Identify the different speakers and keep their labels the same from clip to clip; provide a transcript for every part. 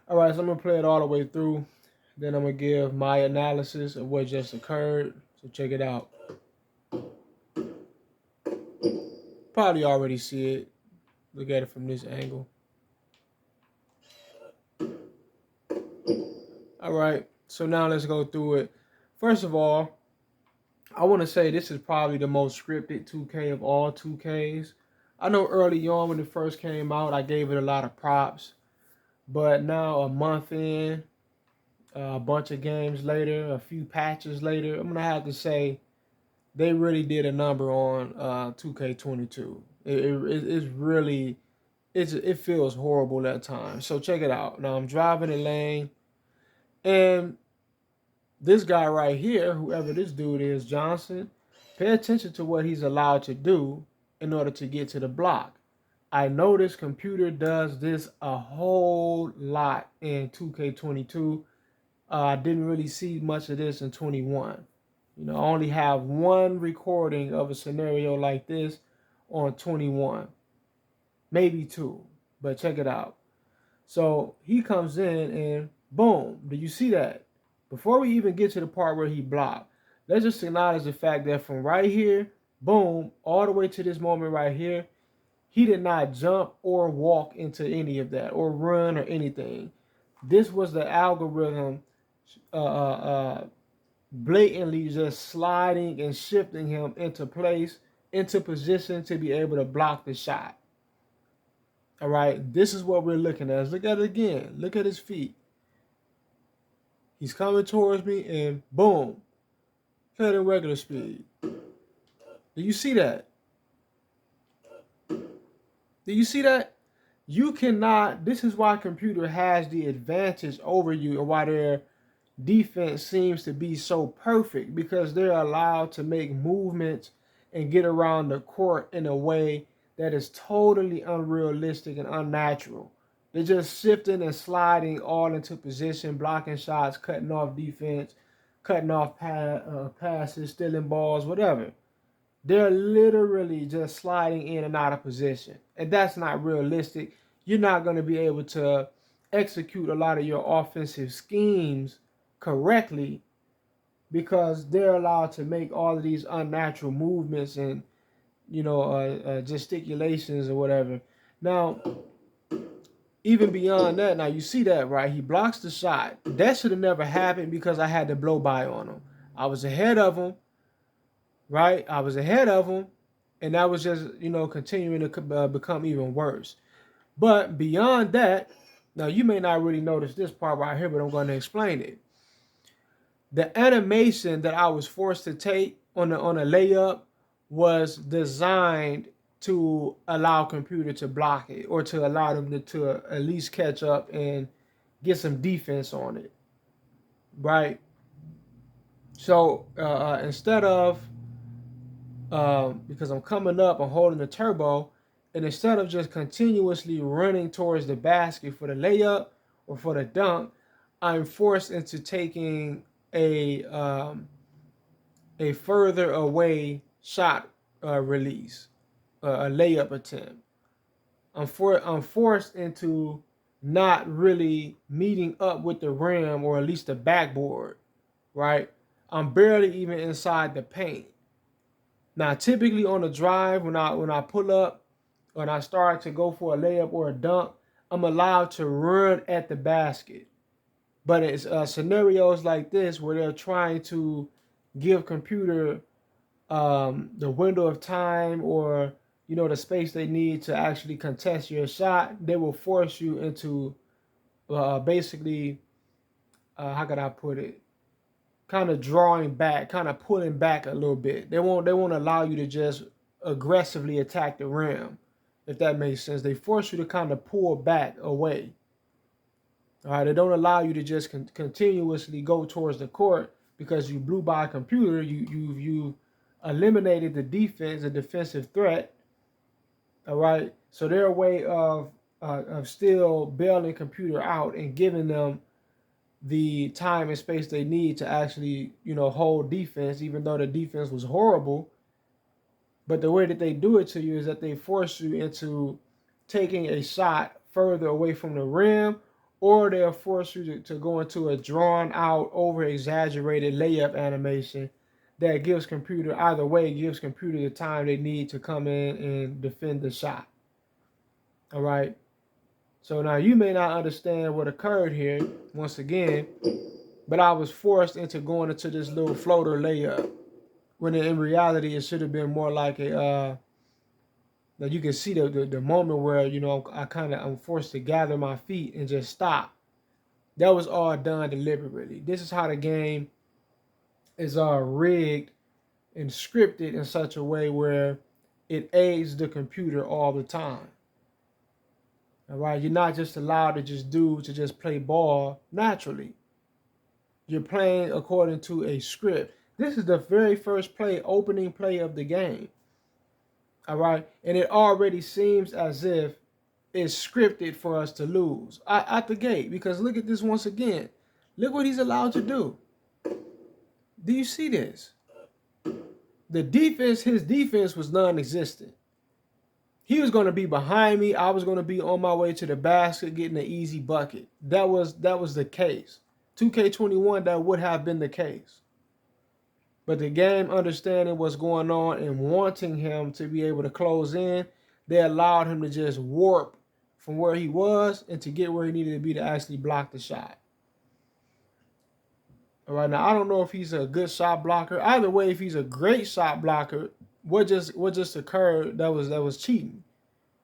Speaker 1: All right, so I'm gonna play it all the way through. Then I'm gonna give my analysis of what just occurred. So check it out. Probably already see it. Look at it from this angle. All right, so now let's go through it. First of all, I want to say this is probably the most scripted 2K of all 2Ks. I know early on when it first came out, I gave it a lot of props, but now a month in, a bunch of games later, a few patches later, I'm gonna have to say they really did a number on 2K22. It's really it feels horrible at times. So check it out. Now I'm driving a lane, and this guy right here, whoever this dude is, Johnson, pay attention to what he's allowed to do in order to get to the block. I noticed computer does this a whole lot in 2K22. I didn't really see much of this in 21. You know, I only have one recording of a scenario like this on 21, maybe two, but check it out. So he comes in and boom, do you see that? Before we even get to the part where he blocked, let's just acknowledge the fact that from right here, boom, all the way to this moment right here, he did not jump or walk into any of that or run or anything. This was the algorithm blatantly just sliding and shifting him into place, into position to be able to block the shot. All right, this is what we're looking at. Look at it again. Look at his feet. He's coming towards me and boom, cut in regular speed. Do you see that? Do you see that? You cannot, this is why computer has the advantage over you and why their defense seems to be so perfect, because they're allowed to make movements and get around the court in a way that is totally unrealistic and unnatural. They're just shifting and sliding all into position, blocking shots, cutting off defense, cutting off passes, stealing balls, whatever. They're literally just sliding in and out of position. And that's not realistic. You're not going to be able to execute a lot of your offensive schemes correctly because they're allowed to make all of these unnatural movements and, gesticulations or whatever. Now, even beyond that, now you see that, right? He blocks the shot. That should have never happened because I had to blow by on him. I was ahead of him, right? I was ahead of him, and that was just, continuing to become even worse. But beyond that, now you may not really notice this part right here, but I'm going to explain it. The animation that I was forced to take on a layup was designed to allow computer to block it or to allow them to at least catch up and get some defense on it, right? So instead of because I'm coming up, I'm holding the turbo, and instead of just continuously running towards the basket for the layup or for the dunk, I'm forced into taking a further away shot release, a layup attempt. I'm forced into not really meeting up with the rim or at least the backboard, right? I'm barely even inside the paint. Now, typically on the drive, when I pull up, when I start to go for a layup or a dunk, I'm allowed to run at the basket. But it's scenarios like this where they're trying to give computer the window of time or the space they need to actually contest your shot. They will force you into basically how could I put it? Kind of drawing back, kind of pulling back a little bit. They won't allow you to just aggressively attack the rim, if that makes sense. They force you to kind of pull back away. All right, they don't allow you to just continuously go towards the court because you blew by a computer. You eliminated the defense, the defensive threat. All right, so their way of still bailing computer out and giving them the time and space they need to actually, hold defense, even though the defense was horrible. But the way that they do it to you is that they force you into taking a shot further away from the rim or they'll force you to go into a drawn out, over exaggerated layup animation that gives computer, either way, gives computer the time they need to come in and defend the shot. All right. So now you may not understand what occurred here once again, but I was forced into going into this little floater layup when in reality it should have been more like a that you can see the moment where, you know, I'm forced to gather my feet and just stop. That was all done deliberately. This is how the game is all rigged and scripted in such a way where it aids the computer all the time. All right, you're not just allowed to just play ball naturally. You're playing according to a script. This is the very first opening play of the game. All right, and it already seems as if it's scripted for us to lose at the gate, because look at this once again. Look what he's allowed to do. Do you see this? His defense was non-existent. He was going to be behind me. I was going to be on my way to the basket getting an easy bucket. That was the case. 2K21, that would have been the case. But the game, understanding what's going on and wanting him to be able to close in, they allowed him to just warp from where he was and to get where he needed to be to actually block the shot. All right, now I don't know if he's a good shot blocker. Either way, if he's a great shot blocker, what just occurred that was cheating,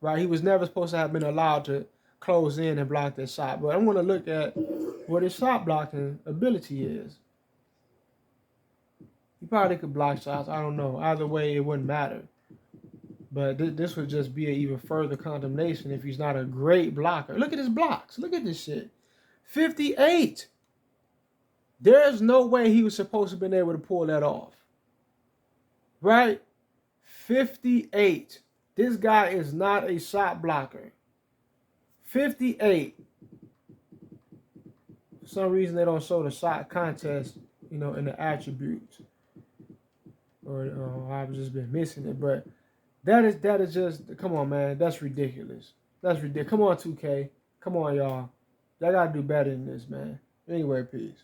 Speaker 1: right? He was never supposed to have been allowed to close in and block that shot. But I'm going to look at what his shot blocking ability is. He probably could block shots. I don't know. Either way, it wouldn't matter. But this would just be an even further condemnation if he's not a great blocker. Look at his blocks. Look at this shit. 58. There's no way he was supposed to have been able to pull that off. Right? 58. This guy is not a shot blocker. 58. For some reason, they don't show the shot contest, you know, in the attributes. Or I've just been missing it. But that is just, come on, man. That's ridiculous. That's ridiculous. Come on, 2K. Come on, y'all. Y'all got to do better than this, man. Anyway, peace.